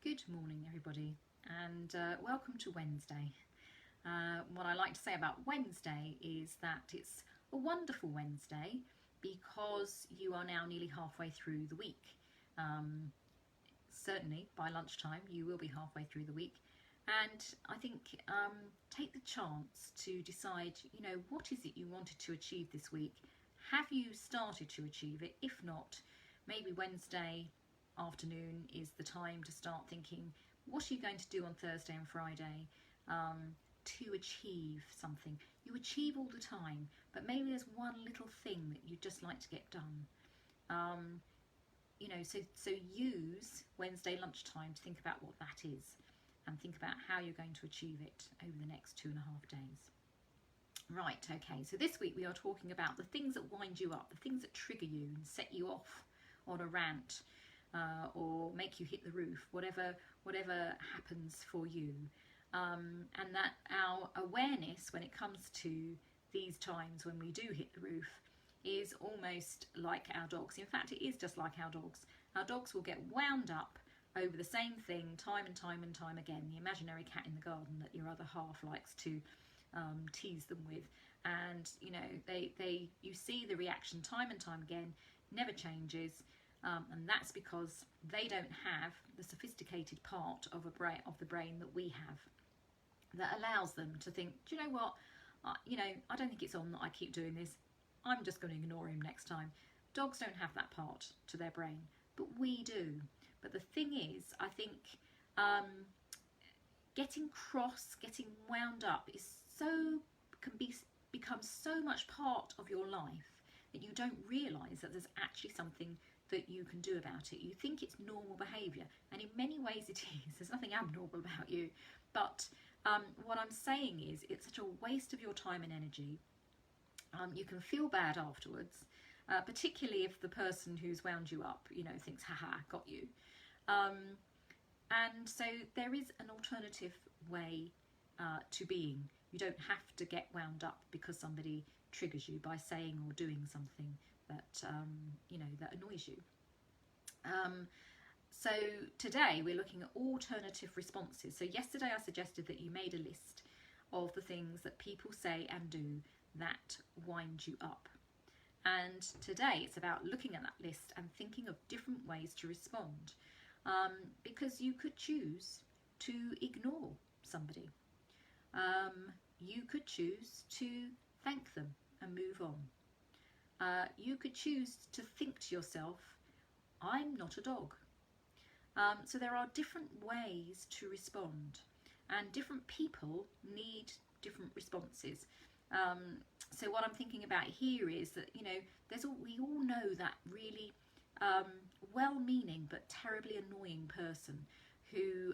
Good morning, everybody, and welcome to Wednesday. What I like to say about Wednesday is that it's a wonderful Wednesday because you are now nearly halfway through the week. Certainly by lunchtime you will be halfway through the week, and I think take the chance to decide, what is it you wanted to achieve this week? Have you started to achieve it? If not, maybe Wednesday afternoon is the time to start thinking, what are you going to do on Thursday and Friday to achieve something? You achieve all the time, but maybe there's one little thing that you'd just like to get done. So use Wednesday lunchtime to think about what that is and think about how you're going to achieve it over the next 2.5 days. Right, okay, so this week we are talking about the things that wind you up, the things that trigger you and set you off on a rant, or make you hit the roof, whatever happens for you, and that our awareness when it comes to these times when we do hit the roof is almost like our dogs. In fact, it is just like our dogs. Our dogs will get wound up over the same thing time and time and time again, the imaginary cat in the garden that your other half likes to tease them with, and you see the reaction time and time again, never changes. And that's because they don't have the sophisticated part of the brain that we have that allows them to think, do you know what, I don't think it's on that I keep doing this. I'm just going to ignore him next time. Dogs don't have that part to their brain, but we do. But the thing is, I think getting cross, getting wound up become so much part of your life that you don't realise that there's actually something that you can do about it. You think it's normal behaviour, and in many ways it is. There's nothing abnormal about you, but what I'm saying is it's such a waste of your time and energy. You can feel bad afterwards, particularly if the person who's wound you up, thinks, haha, got you. And so there is an alternative way to being. You don't have to get wound up because somebody triggers you by saying or doing something that that annoys you. So today we're looking at alternative responses. So yesterday I suggested that you made a list of the things that people say and do that wind you up. And today it's about looking at that list and thinking of different ways to respond, because you could choose to ignore somebody. You could choose to thank them and move on. You could choose to think to yourself, I'm not a dog. So there are different ways to respond, and different people need different responses. So what I'm thinking about here is that, we all know that really well-meaning but terribly annoying person who,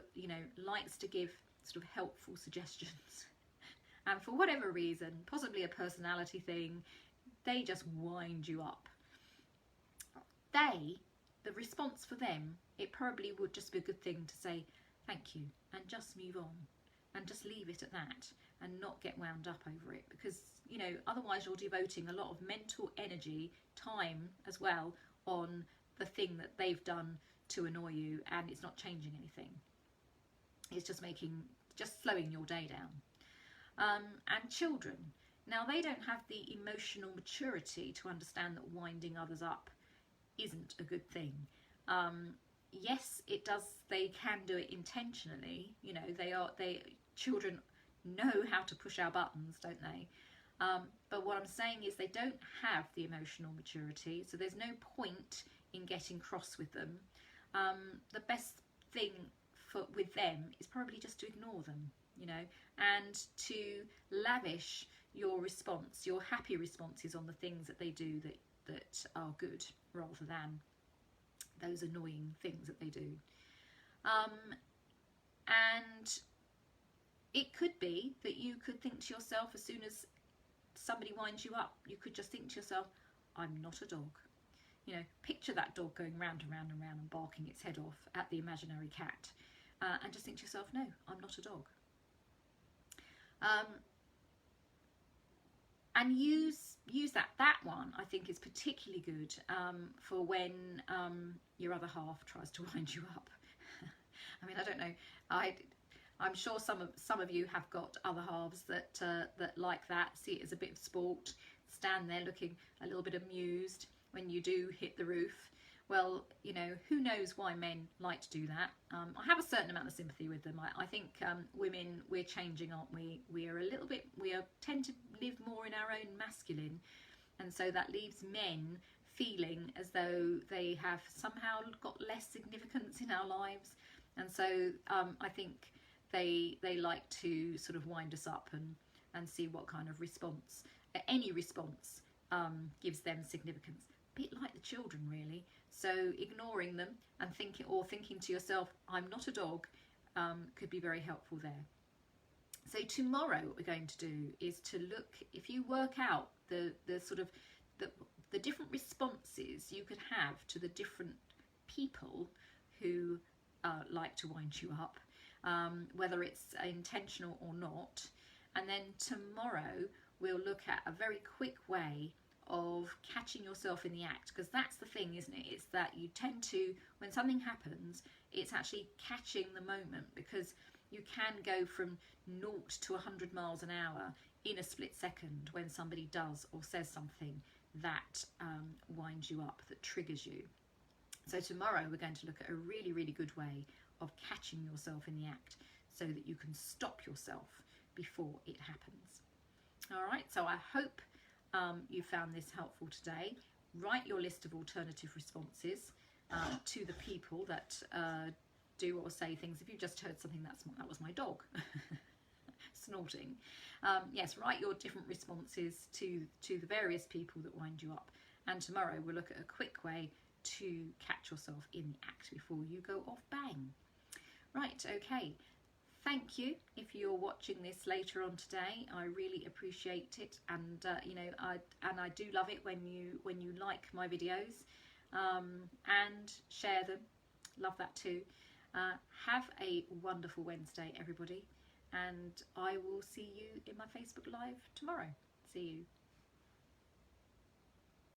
likes to give sort of helpful suggestions. And for whatever reason, possibly a personality thing, they just wind you up. The response for them, it probably would just be a good thing to say thank you and just move on and just leave it at that and not get wound up over it, because otherwise you're devoting a lot of mental energy, time as well, on the thing that they've done to annoy you, and it's not changing anything. It's just slowing your day down. And children, now they don't have the emotional maturity to understand that winding others up isn't a good thing. Yes, it does. They can do it intentionally. Children know how to push our buttons, don't they? But what I'm saying is they don't have the emotional maturity, so there's no point in getting cross with them. The best thing with them is probably just to ignore them, and to lavish your response, your happy responses, on the things that they do that are good, rather than those annoying things that they do. And it could be that you could think to yourself, as soon as somebody winds you up, you could just think to yourself, I'm not a dog. Picture that dog going round and round and round and barking its head off at the imaginary cat, and just think to yourself, no, I'm not a dog. And use that one, I think, is particularly good for when your other half tries to wind you up. I mean, I don't know. I'm sure some of you have got other halves that that like that, see it as a bit of sport, stand there looking a little bit amused when you do hit the roof. Well, you know, who knows why men like to do that. I have a certain amount of sympathy with them. I think women, we're changing, aren't we? We tend to live more in our own masculine, and so that leaves men feeling as though they have somehow got less significance in our lives. And so I think they like to sort of wind us up and see what kind of response, any response, gives them significance. A bit like the children, really. So ignoring them and thinking to yourself, I'm not a dog, could be very helpful there. So tomorrow what we're going to do is to look, if you work out the sort of the different responses you could have to the different people who like to wind you up, whether it's intentional or not. And then tomorrow we'll look at a very quick way of catching yourself in the act, because that's the thing, isn't it? It's that you tend to, when something happens, it's actually catching the moment, because you can go from 0 to 100 miles an hour in a split second when somebody does or says something that winds you up, that triggers you. So tomorrow we're going to look at a really, really good way of catching yourself in the act so that you can stop yourself before it happens. All right, so I hope you found this helpful today. Write your list of alternative responses to the people that do or say things. If you've just heard something, that was my dog snorting. Yes, write your different responses to the various people that wind you up. And tomorrow we'll look at a quick way to catch yourself in the act before you go off bang. Right, okay. Thank you if you're watching this later on today. I really appreciate it, and you know, I do love it when you like my videos and share them. Love that too. Have a wonderful Wednesday, everybody, and I will see you in my Facebook Live tomorrow. See you.